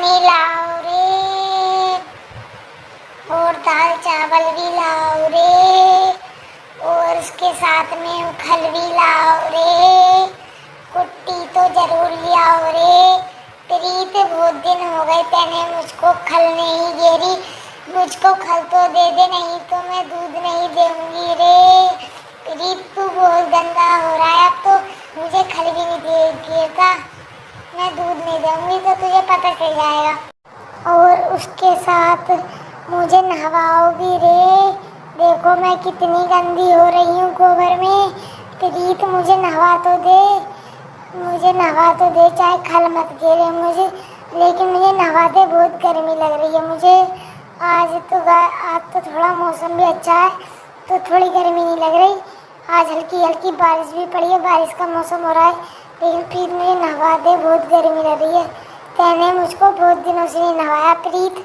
पानी लाओ रे, और दाल चावल भी लाओ रे, और उसके साथ में खल भी लाओ रे, कुट्टी तो जरूर लियाओ रे। प्रीत बहुत दिन हो गए तेने मुझको खल नहीं घेरी, मुझको खल तो दे दे, नहीं तो मैं दूध नहीं दूंगी रे। प्रीत तू बहुत गंदा हो रहा है, अब तो मुझे खल भी नहीं देगा, मैं दूध नहीं दूंगी तो तुझे पता चल जाएगा। और उसके साथ मुझे नहवाओ भी रे, देखो मैं कितनी गंदी हो रही हूँ गोबर में। प्रीत मुझे नहवा तो दे, मुझे नहवा तो दे, चाहे खल मत घेरे मुझे, लेकिन मुझे नहवा दे, बहुत गर्मी लग रही है मुझे। आज तो थोड़ा मौसम भी अच्छा है, तो थोड़ी गर्मी नहीं लग रही। आज हल्की हल्की बारिश भी पड़ी है, बारिश का मौसम हो रहा है, लेकिन प्रीत मुझे नहवा दे, बहुत गर्मी लग रही है। तेने मुझको बहुत दिनों से नहीं नहवाया प्रीत।